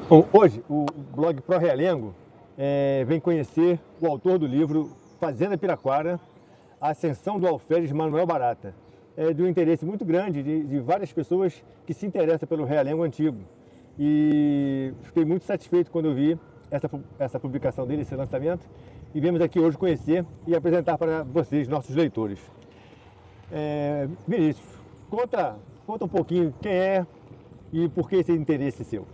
Bom, hoje o blog Pro Realengo vem conhecer o autor do livro Fazenda Piraquara, a Ascensão do Alferes Manuel Barata. É de um interesse muito grande de várias pessoas que se interessam pelo Realengo antigo. E fiquei muito satisfeito quando eu vi essa publicação dele, esse lançamento, e viemos aqui hoje conhecer e apresentar para vocês, nossos leitores. Vinícius, conta um pouquinho quem é e por que esse interesse seu.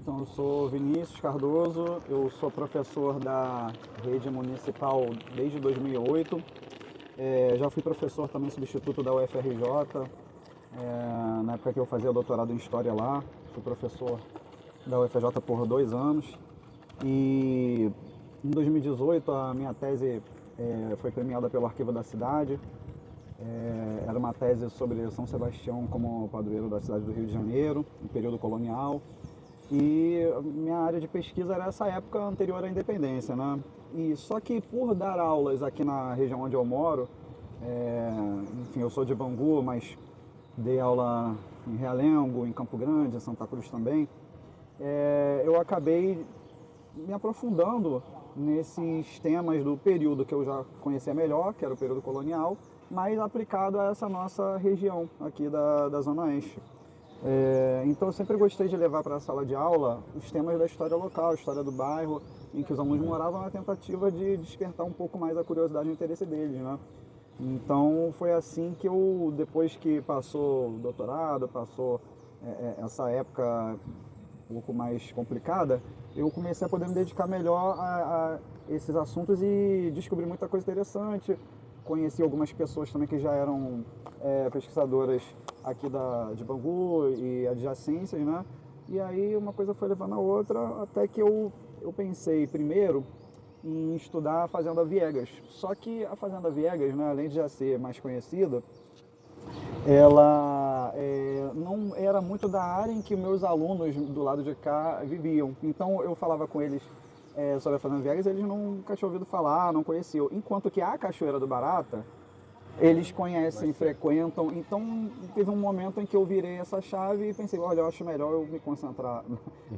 Então, eu sou Vinícius Cardoso, eu sou professor da rede municipal desde 2008. Já fui professor também substituto da UFRJ, na época que eu fazia doutorado em História lá. Fui professor da UFRJ por 2 anos. E em 2018 a minha tese foi premiada pelo Arquivo da Cidade. Era uma tese sobre São Sebastião como padroeiro da cidade do Rio de Janeiro, no período colonial. E minha área de pesquisa era essa época anterior à independência, né? E só que por dar aulas aqui na região onde eu moro, enfim, eu sou de Bangu, mas dei aula em Realengo, em Campo Grande, em Santa Cruz também, eu acabei me aprofundando nesses temas do período que eu já conhecia melhor, que era o período colonial, mas aplicado a essa nossa região aqui da Zona Oeste. Então eu sempre gostei de levar para a sala de aula os temas da história local, a história do bairro em que os alunos moravam, na tentativa de despertar um pouco mais a curiosidade e o interesse deles, né? Então foi assim que eu, depois que passou o doutorado, passou essa época um pouco mais complicada, eu comecei a poder me dedicar melhor a esses assuntos e descobri muita coisa interessante. Conheci algumas pessoas também que já eram pesquisadoras aqui de Bangu e adjacências, né? E aí uma coisa foi levando a outra, até que eu pensei primeiro em estudar a Fazenda Viegas. Só que a Fazenda Viegas, né, além de já ser mais conhecida, ela não era muito da área em que meus alunos do lado de cá viviam. Então eu falava com eles sobre a Fazenda Viegas, eles nunca tinham ouvido falar, não conheciam. Enquanto que a Cachoeira do Barata, eles conhecem, frequentam. Então teve um momento em que eu virei essa chave e pensei, olha, eu acho melhor eu me concentrar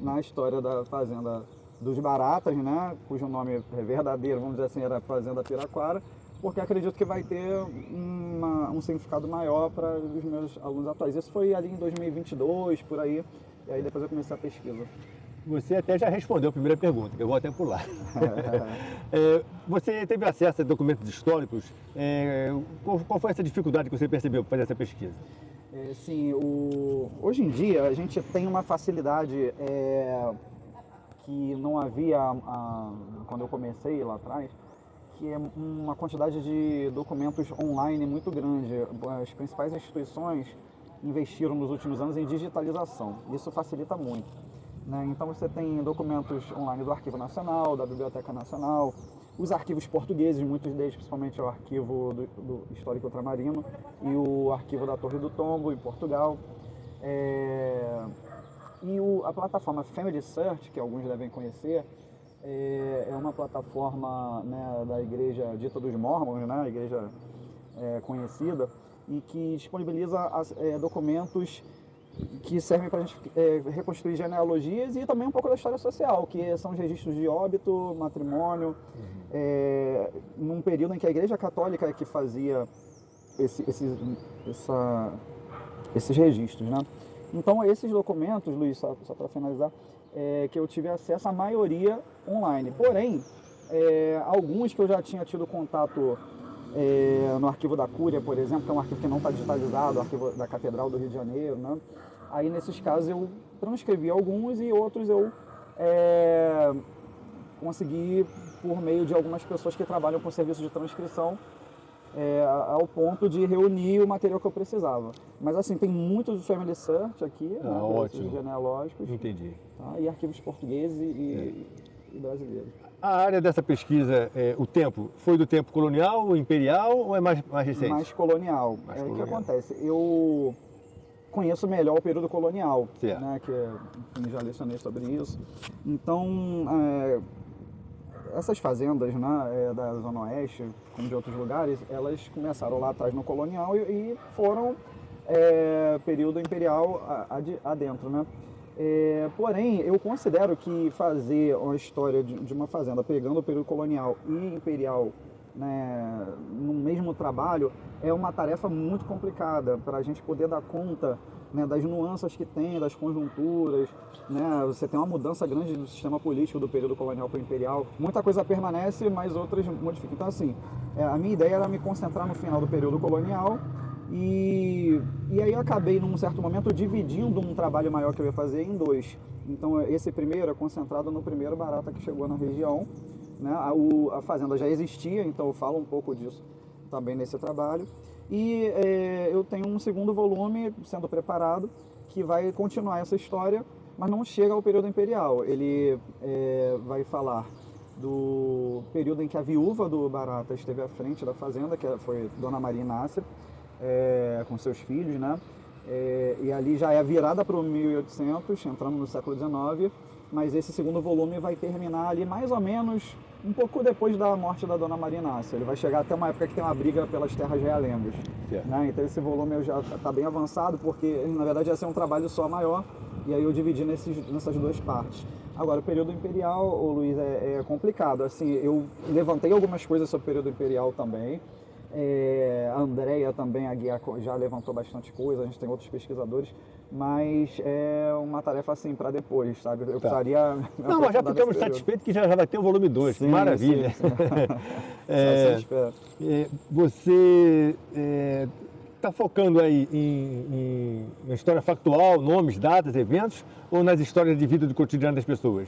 na história da Fazenda dos Baratas, né, cujo nome verdadeiro, vamos dizer assim, era Fazenda Piraquara, porque acredito que vai ter um significado maior para os meus alunos atuais. Isso foi ali em 2022, por aí, e aí depois eu comecei a pesquisa. Você até já respondeu a primeira pergunta, que eu vou até pular. Você teve acesso a documentos históricos? Qual foi essa dificuldade que você percebeu para fazer essa pesquisa? Sim, hoje em dia a gente tem uma facilidade que não havia quando eu comecei lá atrás, que é uma quantidade de documentos online muito grande. As principais instituições investiram nos últimos anos em digitalização. Isso facilita muito, né? Então você tem documentos online do Arquivo Nacional, da Biblioteca Nacional, os arquivos portugueses, muitos deles, principalmente o Arquivo do Histórico Ultramarino e o Arquivo da Torre do Tombo, em Portugal. E a plataforma Family Search, que alguns devem conhecer, é uma plataforma, né, da igreja dita dos Mormons, né, a igreja conhecida, e que disponibiliza documentos que servem para a gente reconstruir genealogias e também um pouco da história social, que são os registros de óbito, matrimônio, num período em que a Igreja Católica é que fazia esses registros, né? Então esses documentos, Luiz, só para finalizar, que eu tive acesso, a maioria online. Porém, alguns que eu já tinha tido contato no arquivo da Cúria, por exemplo, que é um arquivo que não está digitalizado, o arquivo da Catedral do Rio de Janeiro, né? Aí nesses casos eu transcrevi alguns e outros eu consegui por meio de algumas pessoas que trabalham com serviço de transcrição, ao ponto de reunir o material que eu precisava. Mas assim, tem muitos Family Search aqui, né, Ótimo. genealógicos. Entendi. Tá? E arquivos portugueses e brasileiros. A área dessa pesquisa, o tempo, foi do tempo colonial, imperial ou é mais recente? Mais colonial. O que acontece? Eu conheço melhor o período colonial, né, que enfim, já lecionei sobre isso. Então, essas fazendas, né, da Zona Oeste, como de outros lugares, elas começaram lá atrás no colonial e foram período imperial adentro, né? Porém, eu considero que fazer uma história de uma fazenda pegando o período colonial e imperial, né, no mesmo trabalho é uma tarefa muito complicada para a gente poder dar conta, né, das nuances que tem, das conjunturas, né, você tem uma mudança grande do sistema político do período colonial para o imperial. Muita coisa permanece, mas outras modificam. Então, assim, a minha ideia era me concentrar no final do período colonial e aí eu acabei, num certo momento, dividindo um trabalho maior que eu ia fazer em dois. Então, esse primeiro é concentrado no primeiro barata que chegou na região, né? A fazenda já existia, então eu falo um pouco disso também nesse trabalho. E eu tenho um segundo volume sendo preparado que vai continuar essa história, mas não chega ao período imperial. Ele vai falar do período em que a viúva do barata esteve à frente da fazenda, que foi Dona Maria Inácia, com seus filhos, né? E ali já é a virada para o 1800, entramos no século XIX, mas esse segundo volume vai terminar ali mais ou menos um pouco depois da morte da Dona Maria Inácia. Ele vai chegar até uma época que tem uma briga pelas terras realengas. Né? Então esse volume já está bem avançado, porque na verdade ia ser um trabalho só maior, e aí eu dividi nessas duas partes. Agora, o período imperial, Luiz, é complicado. Assim, eu levantei algumas coisas sobre o período imperial também. A Andrea também, a guia, já levantou bastante coisa, a gente tem outros pesquisadores, mas é uma tarefa assim para depois, sabe? Eu precisaria... Não, mas já ficamos satisfeitos que já vai ter o volume 2, maravilha. Sim. Você está focando aí em história factual, nomes, datas, eventos, ou nas histórias de vida do cotidiano das pessoas?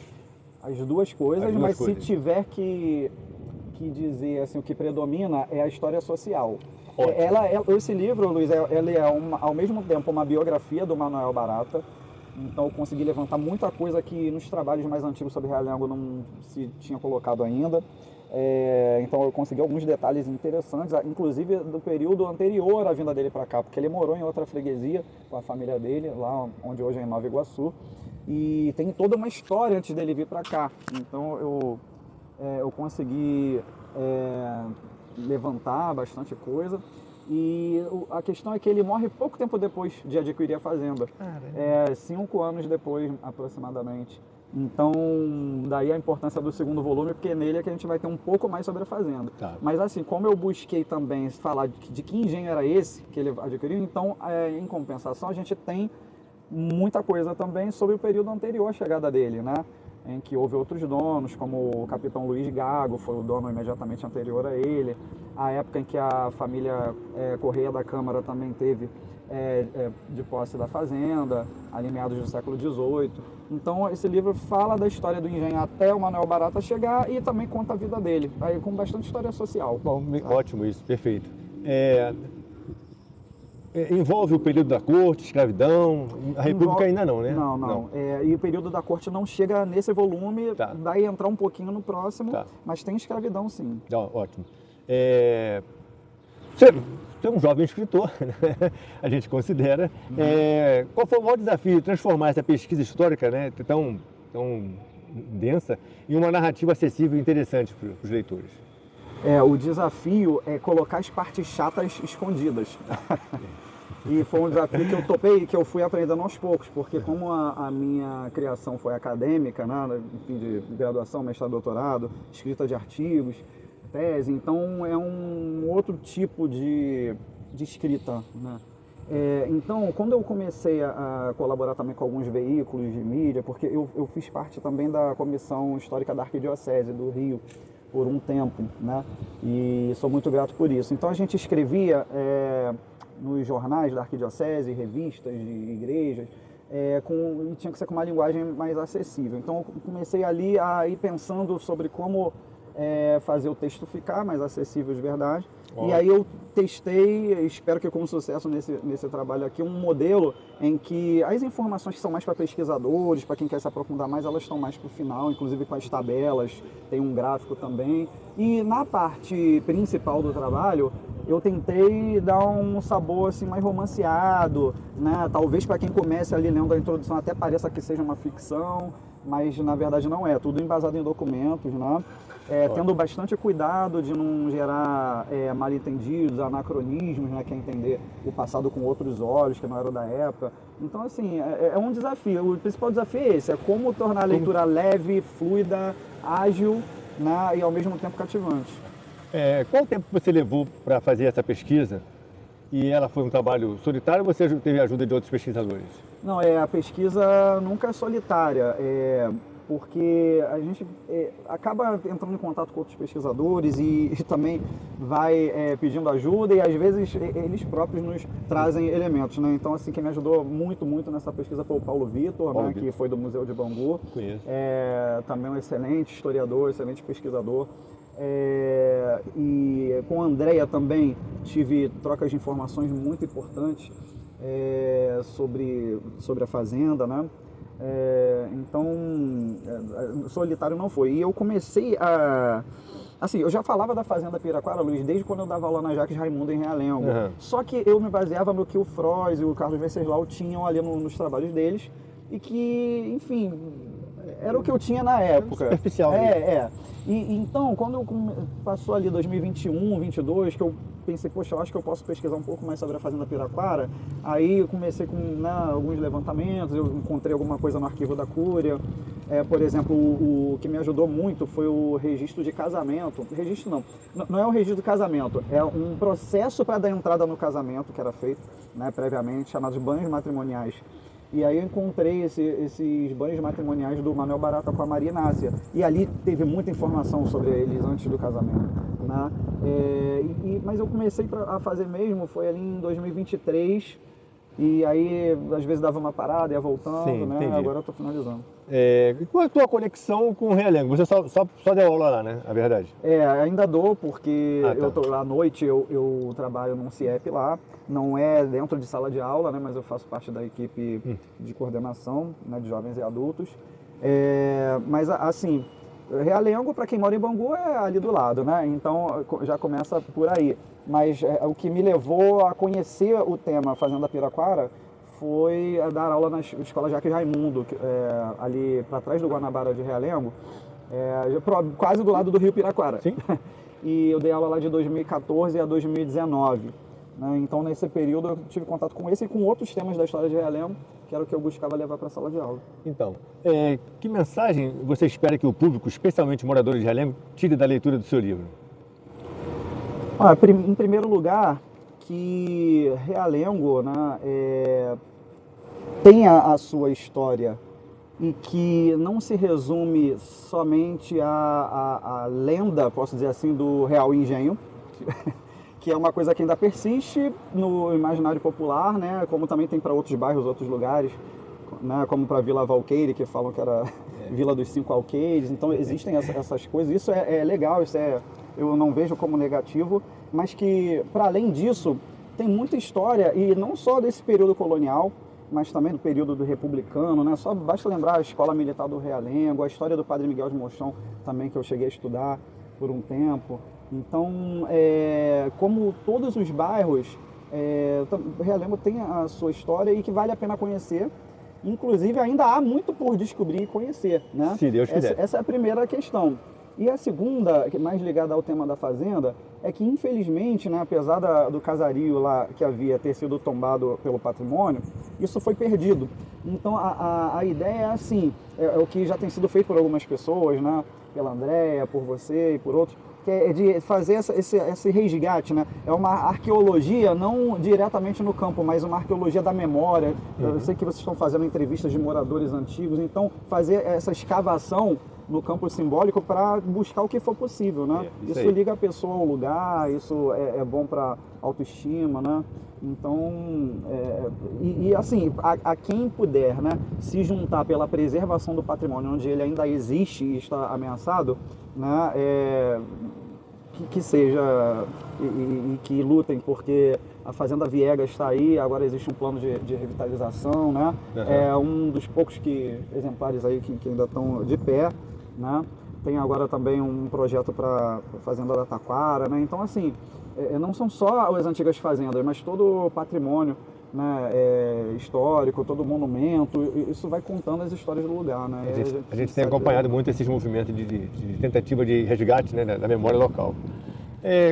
As duas coisas, mas se tiver que dizer assim, o que predomina é a história social. Esse livro, Luiz, ele é ao mesmo tempo uma biografia do Manuel Barata. Então eu consegui levantar muita coisa que nos trabalhos mais antigos sobre Realengo não se tinha colocado ainda. Então eu consegui alguns detalhes interessantes, inclusive do período anterior à vinda dele para cá, porque ele morou em outra freguesia com a família dele, lá onde hoje é em Nova Iguaçu. E tem toda uma história antes dele vir para cá. Então eu consegui levantar bastante coisa, e a questão é que ele morre pouco tempo depois de adquirir a fazenda, 5 anos depois aproximadamente. Então daí a importância do segundo volume, porque nele é que a gente vai ter um pouco mais sobre a fazenda. Mas assim, como eu busquei também falar de que engenho era esse que ele adquiriu, então em compensação a gente tem muita coisa também sobre o período anterior à chegada dele, né? Em que houve outros donos, como o capitão Luiz Gago, foi o dono imediatamente anterior a ele, a época em que a família Correia da Câmara também teve de posse da fazenda, ali meados do século XVIII. Então esse livro fala da história do engenho até o Manuel Barata chegar e também conta a vida dele, aí com bastante história social. Bom, ótimo isso, perfeito. Envolve o período da corte, escravidão, a República ainda não, né? Não. E o período da corte não chega nesse volume, vai entrar um pouquinho no próximo, mas tem escravidão sim. Ótimo. Você é um jovem escritor, né? A gente considera. Qual foi o maior desafio de transformar essa pesquisa histórica, né, tão densa, em uma narrativa acessível e interessante para os leitores? O desafio é colocar as partes chatas escondidas. E foi um desafio que eu topei, que eu fui aprendendo aos poucos, porque como a minha criação foi acadêmica, né, enfim, de graduação, mestrado, doutorado, escrita de artigos, tese, então é um outro tipo de escrita, né? Então, quando eu comecei a colaborar também com alguns veículos de mídia, porque eu fiz parte também da Comissão Histórica da Arquidiocese do Rio, por um tempo, né? E sou muito grato por isso. Então a gente escrevia nos jornais da Arquidiocese, revistas de igrejas, e tinha que ser com uma linguagem mais acessível. Então eu comecei ali a ir pensando sobre como fazer o texto ficar mais acessível de verdade. E aí eu testei, espero que com sucesso nesse trabalho aqui, um modelo em que as informações que são mais para pesquisadores, para quem quer se aprofundar mais, elas estão mais para o final, inclusive com as tabelas, tem um gráfico também. E na parte principal do trabalho, eu tentei dar um sabor assim mais romanceado, né? Talvez para quem comece ali lendo a introdução até pareça que seja uma ficção, mas na verdade não é, tudo embasado em documentos, né? Tendo bastante cuidado de não gerar mal-entendidos, anacronismos, né? Que é entender o passado com outros olhos, que não era da época. Então, assim, é um desafio. O principal desafio é esse, é como tornar a leitura leve, fluida, ágil, né? E ao mesmo tempo cativante. Qual tempo você levou para fazer essa pesquisa? E ela foi um trabalho solitário ou você teve a ajuda de outros pesquisadores? Não, a pesquisa nunca é solitária, porque a gente acaba entrando em contato com outros pesquisadores e também vai pedindo ajuda e às vezes eles próprios nos trazem elementos, né? Então, assim, quem me ajudou muito, muito nessa pesquisa foi o Paulo Vitor, né? Que foi do Museu de Bangu. Conheço. Também um excelente historiador, excelente pesquisador. E com a Andrea também tive trocas de informações muito importantes sobre a fazenda, né? Então, solitário não foi. E eu comecei a... Assim, eu já falava da Fazenda Piraquara, Luiz, desde quando eu dava aula na Jacques Raimundo em Realengo. Uhum. Só que eu me baseava no que o Frois e o Carlos Venceslau tinham ali nos trabalhos deles e que, enfim, era o que eu tinha na época. Superficial. E então, quando passou ali 2021, 2022, que eu pensei, poxa, eu acho que eu posso pesquisar um pouco mais sobre a Fazenda Piraquara, aí eu comecei com alguns levantamentos, eu encontrei alguma coisa no arquivo da Cúria. Por exemplo, o que me ajudou muito foi o registro de casamento. Registro não é o registro de casamento, é um processo para dar entrada no casamento que era feito, né, previamente, chamados banhos matrimoniais. E aí eu encontrei esses banhos matrimoniais do Manuel Barata com a Maria Inácia. E ali teve muita informação sobre eles antes do casamento, né? Mas eu comecei a fazer mesmo, foi ali em 2023. E aí, às vezes dava uma parada, ia voltando, sim, né? Entendi. Agora eu tô finalizando. Qual é a tua conexão com o Realengo? Você só deu aula lá, né? A verdade. Ainda dou, porque tá. eu tô, à noite eu trabalho num CIEP lá. Não é dentro de sala de aula, né? Mas eu faço parte da equipe de coordenação, né, de jovens e adultos. Mas, assim, Realengo, para quem mora em Bangu, é ali do lado, né? Então, já começa por aí. Mas o que me levou a conhecer o tema Fazenda Piraquara foi dar aula na Escola Jacques Raimundo, ali para trás do Guanabara de Realengo, quase do lado do Rio Piraquara. Sim. E eu dei aula lá de 2014 a 2019. Né? Então, nesse período, eu tive contato com esse e com outros temas da história de Realengo, que era o que eu buscava levar para a sala de aula. Então, que mensagem você espera que o público, especialmente moradores de Realengo, tire da leitura do seu livro? Em primeiro lugar, que Realengo, né, tem a sua história e que não se resume somente à lenda, posso dizer assim, do Real Engenho, que é uma coisa que ainda persiste no imaginário popular, né, como também tem para outros bairros, outros lugares, né, como para Vila Valqueire, que falam que era Vila dos Cinco Alqueires. Então existem essas coisas, isso é legal, eu não vejo como negativo, mas que, para além disso, tem muita história, e não só desse período colonial, mas também do período do republicano, né? Só basta lembrar a Escola Militar do Realengo, a história do Padre Miguel de Mochão, também, que eu cheguei a estudar por um tempo. Então, como todos os bairros, Realengo tem a sua história e que vale a pena conhecer. Inclusive, ainda há muito por descobrir e conhecer, né? Se Deus quiser. Essa é a primeira questão. E a segunda, que é mais ligada ao tema da fazenda, é que, infelizmente, né, apesar do casario lá que havia ter sido tombado pelo patrimônio, isso foi perdido. Então, a ideia é assim, é o que já tem sido feito por algumas pessoas, né, pela Andrea, por você e por outros, que é de fazer esse resgate, né? É uma arqueologia, não diretamente no campo, mas uma arqueologia da memória. Eu sei que vocês estão fazendo entrevistas de moradores antigos, então fazer essa escavação no campo simbólico para buscar o que for possível, né? Isso liga a pessoa ao lugar, isso é bom para autoestima, né? Então, assim, a quem puder, né, se juntar pela preservação do patrimônio onde ele ainda existe e está ameaçado, né, que seja e que lutem, porque a Fazenda Viegas está aí, agora existe um plano de revitalização, né? É um dos poucos exemplares aí que ainda estão de pé, né? Tem agora também um projeto para a Fazenda da Taquara, né? Então, assim, não são só as antigas fazendas, mas todo o patrimônio, né, histórico, todo monumento, isso vai contando as histórias do lugar, né? A gente tem acompanhado muito esses movimentos de tentativa de resgate, né, da memória local.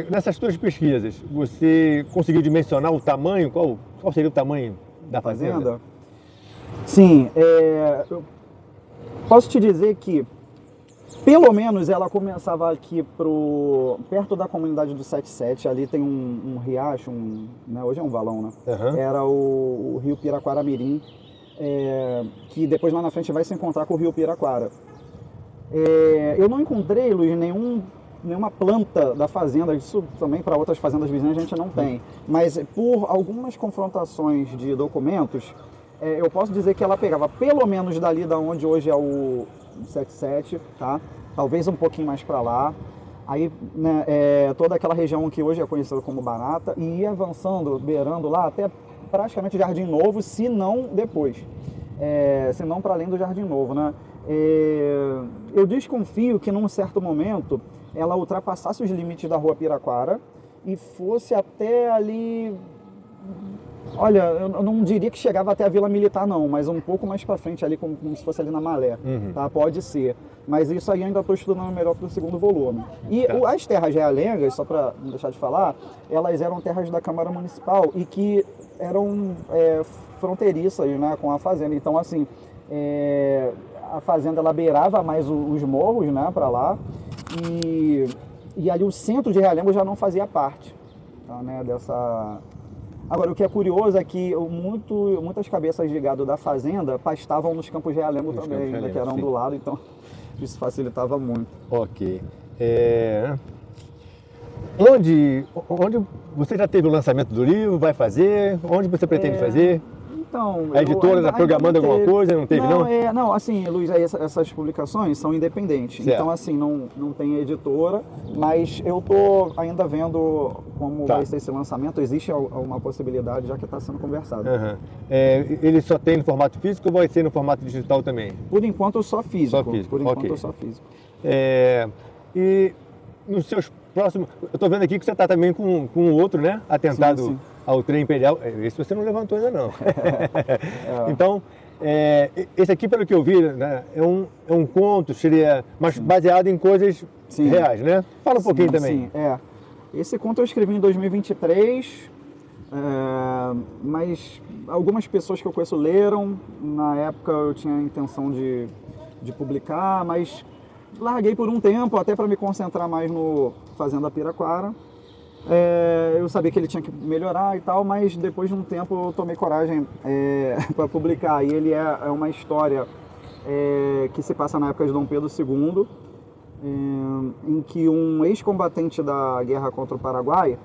Nessas suas pesquisas, você conseguiu dimensionar o tamanho? Qual seria o tamanho da fazenda? Sim, eu posso te dizer que pelo menos ela começava aqui perto da comunidade do 77, ali tem um riacho, né, hoje é um valão, né? Uhum. Era o rio Piraquara-Mirim, que depois lá na frente vai se encontrar com o rio Piraquara. Eu não encontrei, Luiz, nenhuma planta da fazenda, isso também para outras fazendas vizinhas a gente não tem, mas por algumas confrontações de documentos, eu posso dizer que ela pegava pelo menos dali da onde hoje é o 77, tá? Talvez um pouquinho mais para lá, aí, né, toda aquela região que hoje é conhecida como Barata, e ia avançando, beirando lá até praticamente Jardim Novo, se não depois, se não para além do Jardim Novo, né? Eu desconfio que num certo momento ela ultrapassasse os limites da Rua Piraquara e fosse até ali, olha, eu não diria que chegava até a Vila Militar não, mas um pouco mais para frente ali, como se fosse ali na Malé, tá? Pode ser, mas isso aí eu ainda estou estudando melhor para o segundo volume. E as terras realengas, só para não deixar de falar, elas eram terras da Câmara Municipal e que eram fronteiriças, né, com a fazenda, então assim, a fazenda ela beirava mais os morros, né, para lá, e ali o centro de Realengo já não fazia parte, tá, né, dessa... Agora, o que é curioso é que muitas cabeças de gado da fazenda pastavam nos campos de Realengo também, né, que eram do lado, então isso facilitava muito. Ok. Onde você já teve o lançamento do livro, vai fazer? Onde você pretende fazer? Então, a editora está programando alguma coisa? Não teve, não? Não, assim, Luiz, essas publicações são independentes. Certo. Então, assim, não tem editora, mas eu estou ainda vendo como vai ser esse lançamento. Existe uma possibilidade, já que está sendo conversado. Uhum. Ele só tem no formato físico ou vai ser no formato digital também? Por enquanto, só físico. Só físico. Por enquanto, só físico. E nos seus próximos... Eu estou vendo aqui que você está também com outro, né? Atentado... Sim. Ao trem imperial, esse você não levantou ainda não. Então, esse aqui, pelo que eu vi, né, é um conto, seria, mas baseado em coisas reais, né? Fala um pouquinho também. Sim, Esse conto eu escrevi em 2023, mas algumas pessoas que eu conheço leram. Na época eu tinha a intenção de publicar, mas larguei por um tempo, até para me concentrar mais no Fazenda Piraquara. Eu sabia que ele tinha que melhorar e tal, mas depois de um tempo eu tomei coragem para publicar. E ele é uma história que se passa na época de Dom Pedro II, em que um ex-combatente da guerra contra o Paraguai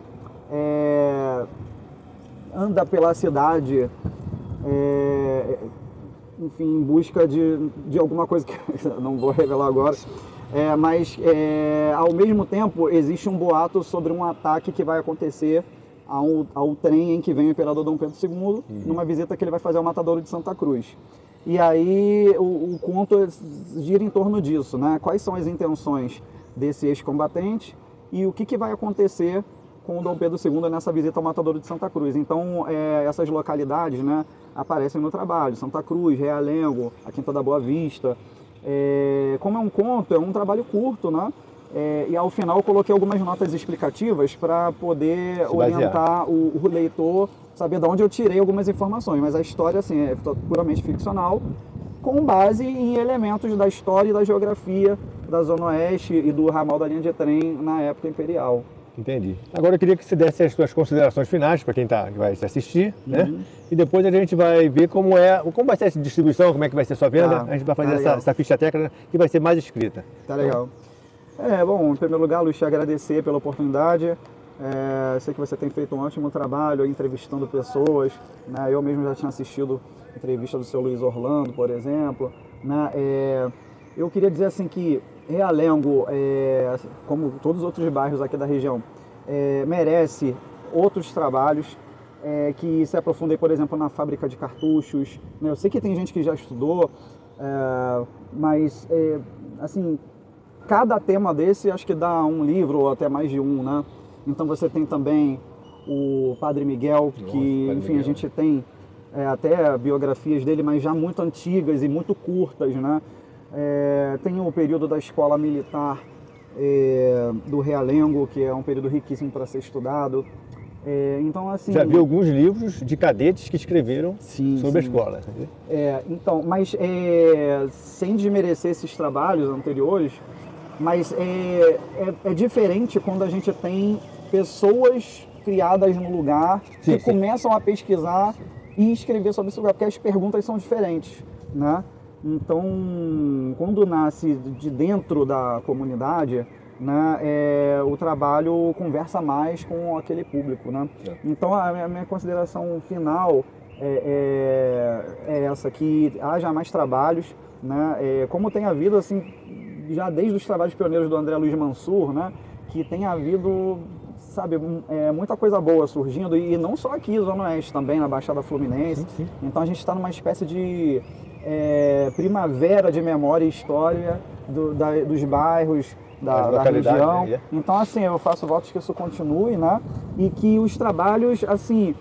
anda pela cidade, enfim, em busca de alguma coisa que eu não vou revelar agora. Mas ao mesmo tempo existe um boato sobre um ataque que vai acontecer ao trem em que vem o imperador Dom Pedro II, numa visita que ele vai fazer ao Matadouro de Santa Cruz. E aí o conto gira em torno disso, né? Quais são as intenções desse ex-combatente e o que vai acontecer com o Dom Pedro II nessa visita ao Matadouro de Santa Cruz. Então essas localidades, né, aparecem no trabalho: Santa Cruz, Realengo, a Quinta da Boa Vista. Como é um conto, é um trabalho curto, né? E ao final eu coloquei algumas notas explicativas para poder orientar o leitor, saber de onde eu tirei algumas informações. Mas a história, assim, é puramente ficcional, com base em elementos da história e da geografia da Zona Oeste e do ramal da linha de trem na época imperial. Entendi. Agora eu queria que você desse as suas considerações finais para quem vai se assistir, né? E depois a gente vai ver como vai ser essa distribuição, como é que vai ser a sua venda. A gente vai fazer essa ficha técnica que vai ser mais escrita. Tá legal. Bom, em primeiro lugar, Luiz, te agradecer pela oportunidade. Sei que você tem feito um ótimo trabalho entrevistando pessoas, né? Eu mesmo já tinha assistido a entrevista do seu Luiz Orlando, por exemplo, né? Eu queria dizer assim que Realengo, como todos os outros bairros aqui da região, merece outros trabalhos que se aprofundem, por exemplo, na fábrica de cartuchos, né? Eu sei que tem gente que já estudou, mas assim, cada tema desse acho que dá um livro ou até mais de um, né? Então você tem também o Padre Miguel, que, Padre enfim, Miguel. a gente tem até biografias dele, mas já muito antigas e muito curtas, né? Tem o período da escola militar do Realengo, que é um período riquíssimo para ser estudado. Então, assim... Já vi alguns livros de cadetes que escreveram sobre a escola. Então, mas sem desmerecer esses trabalhos anteriores, mas é diferente quando a gente tem pessoas criadas no lugar que começam a pesquisar e escrever sobre esse lugar, porque as perguntas são diferentes, né? Então, quando nasce de dentro da comunidade, né, o trabalho conversa mais com aquele público, né? Então, a minha consideração final é essa, que haja mais trabalhos, né? Como tem havido, assim, já desde os trabalhos pioneiros do André Luiz Mansur, né, que tem havido, sabe, muita coisa boa surgindo, e não só aqui, Zona Oeste, também na Baixada Fluminense. Então a gente está numa espécie de primavera de memória e história dos bairros, da região. Então, assim, eu faço votos que isso continue, né? E que os trabalhos, assim,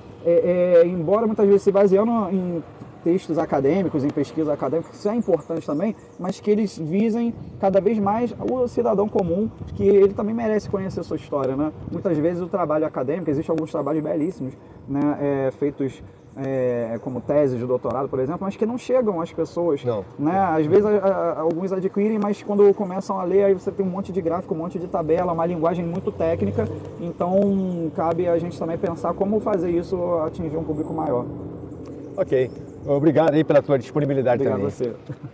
embora muitas vezes se baseando em textos acadêmicos, em pesquisa acadêmica, isso é importante também, mas que eles visem cada vez mais o cidadão comum, que ele também merece conhecer a sua história, né? Muitas vezes o trabalho acadêmico, existem alguns trabalhos belíssimos, né, feitos como teses de doutorado, por exemplo, mas que não chegam às pessoas, né? Às vezes alguns adquirem, mas quando começam a ler, aí você tem um monte de gráfico, um monte de tabela, uma linguagem muito técnica, então cabe a gente também pensar como fazer isso atingir um público maior. Ok. Obrigado aí pela tua disponibilidade também. Obrigado a você.